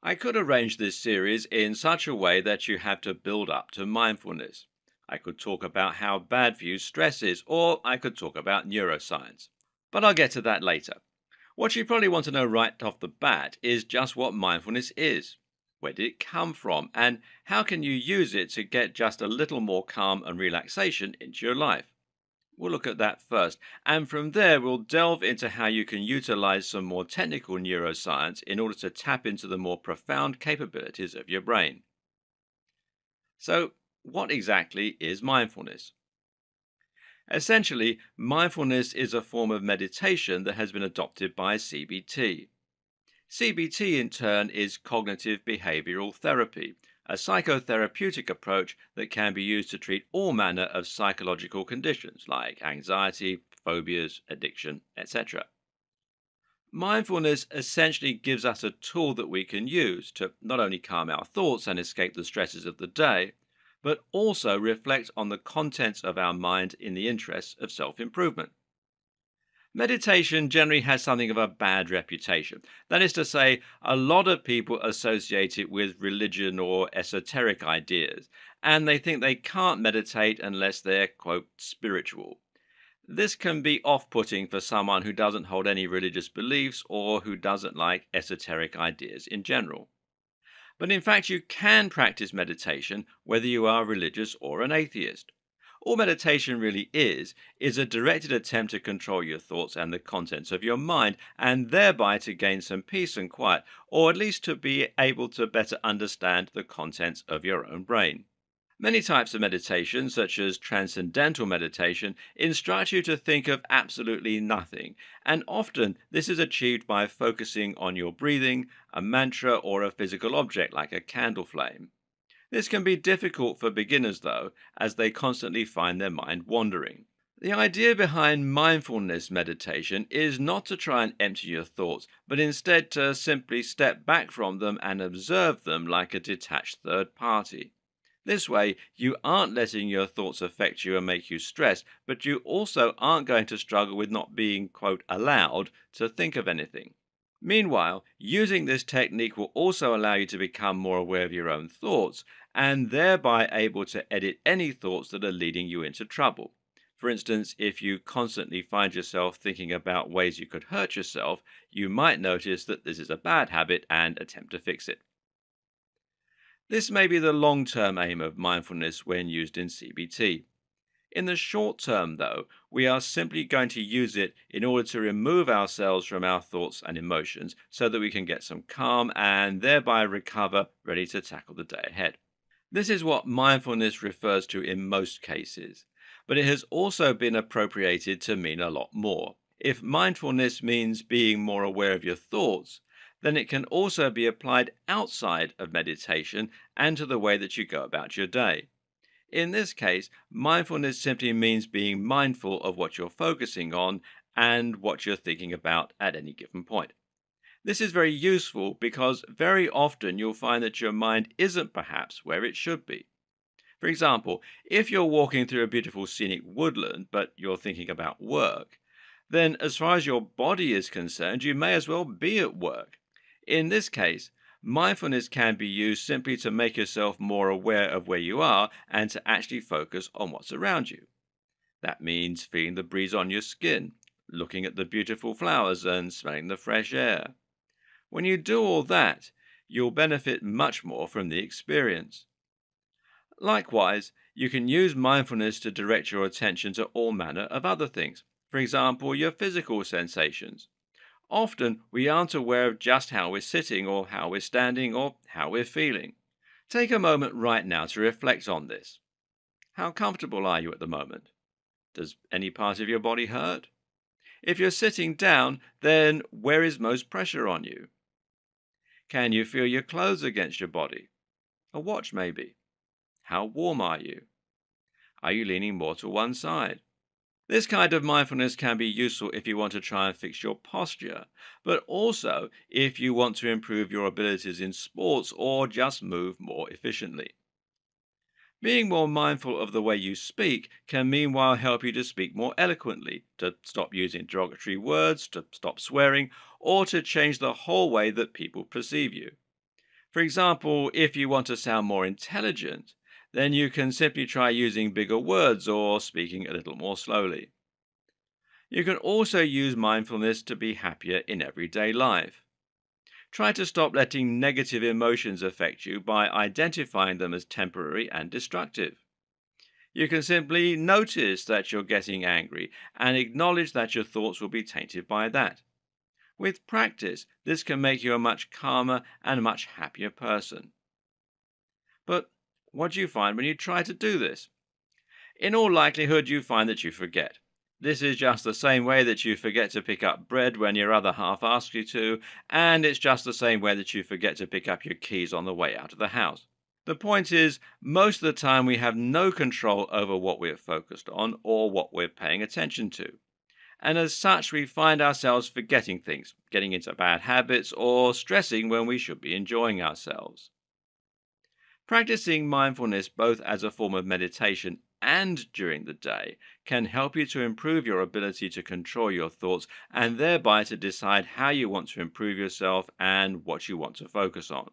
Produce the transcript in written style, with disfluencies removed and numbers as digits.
I could arrange this series in such a way that you have to build up to mindfulness. I could talk about how bad for you stress is, or I could talk about neuroscience. But I'll get to that later. What you probably want to know right off the bat is just what mindfulness is. Where did it come from? And how can you use it to get just a little more calm and relaxation into your life? We'll look at that first, and from there we'll delve into how you can utilize some more technical neuroscience in order to tap into the more profound capabilities of your brain. So, what exactly is mindfulness? Essentially, mindfulness is a form of meditation that has been adopted by CBT. CBT, in turn, is cognitive behavioral therapy, a psychotherapeutic approach that can be used to treat all manner of psychological conditions like anxiety, phobias, addiction, etc. Mindfulness essentially gives us a tool that we can use to not only calm our thoughts and escape the stresses of the day, but also reflect on the contents of our mind in the interests of self improvement. Meditation generally has something of a bad reputation. That is to say, a lot of people associate it with religion or esoteric ideas, and they think they can't meditate unless they're, quote, spiritual. This can be off putting for someone who doesn't hold any religious beliefs or who doesn't like esoteric ideas in general. But in fact, you can practice meditation whether you are religious or an atheist. All meditation really is a directed attempt to control your thoughts and the contents of your mind, and thereby to gain some peace and quiet, or at least to be able to better understand the contents of your own brain. Many types of meditation, such as transcendental meditation, instruct you to think of absolutely nothing, and often this is achieved by focusing on your breathing, a mantra, or a physical object like a candle flame. This can be difficult for beginners, though, as they constantly find their mind wandering. The idea behind mindfulness meditation is not to try and empty your thoughts, but instead to simply step back from them and observe them like a detached third party. This way, you aren't letting your thoughts affect you and make you stressed, but you also aren't going to struggle with not being, quote, allowed to think of anything. Meanwhile, using this technique will also allow you to become more aware of your own thoughts and thereby able to edit any thoughts that are leading you into trouble. For instance, if you constantly find yourself thinking about ways you could hurt yourself, you might notice that this is a bad habit and attempt to fix it. This may be the long term aim of mindfulness when used in CBT. In the short term, though, we are simply going to use it in order to remove ourselves from our thoughts and emotions so that we can get some calm and thereby recover, ready to tackle the day ahead. This is what mindfulness refers to in most cases, but it has also been appropriated to mean a lot more. If mindfulness means being more aware of your thoughts, then it can also be applied outside of meditation and to the way that you go about your day. In this case, mindfulness simply means being mindful of what you're focusing on and what you're thinking about at any given point. This is very useful because very often you'll find that your mind isn't perhaps where it should be. For example, if you're walking through a beautiful scenic woodland but you're thinking about work, then as far as your body is concerned, you may as well be at work. In this case, mindfulness can be used simply to make yourself more aware of where you are and to actually focus on what's around you. That means feeling the breeze on your skin, looking at the beautiful flowers, and smelling the fresh air. When you do all that, you'll benefit much more from the experience. Likewise, you can use mindfulness to direct your attention to all manner of other things. For example, your physical sensations. Often we aren't aware of just how we're sitting or how we're standing or how we're feeling. Take a moment right now to reflect on this. How comfortable are you at the moment? Does any part of your body hurt? If you're sitting down, then where is most pressure on you? Can you feel your clothes against your body? A watch maybe? How warm are you? Are you leaning more to one side? This kind of mindfulness can be useful if you want to try and fix your posture, but also if you want to improve your abilities in sports or just move more efficiently. Being more mindful of the way you speak can meanwhile help you to speak more eloquently, to stop using derogatory words, to stop swearing, or to change the whole way that people perceive you. For example, if you want to sound more intelligent, then you can simply try using bigger words or speaking a little more slowly. You can also use mindfulness to be happier in everyday life. Try to stop letting negative emotions affect you by identifying them as temporary and destructive. You can simply notice that you're getting angry and acknowledge that your thoughts will be tainted by that. With practice, this can make you a much calmer and much happier person. But what do you find when you try to do this? In all likelihood, you find that you forget. This is just the same way that you forget to pick up bread when your other half asks you to, and it's just the same way that you forget to pick up your keys on the way out of the house. The point is, most of the time we have no control over what we're focused on or what we're paying attention to. And as such, we find ourselves forgetting things, getting into bad habits, or stressing when we should be enjoying ourselves. Practicing mindfulness both as a form of meditation and during the day can help you to improve your ability to control your thoughts and thereby to decide how you want to improve yourself and what you want to focus on.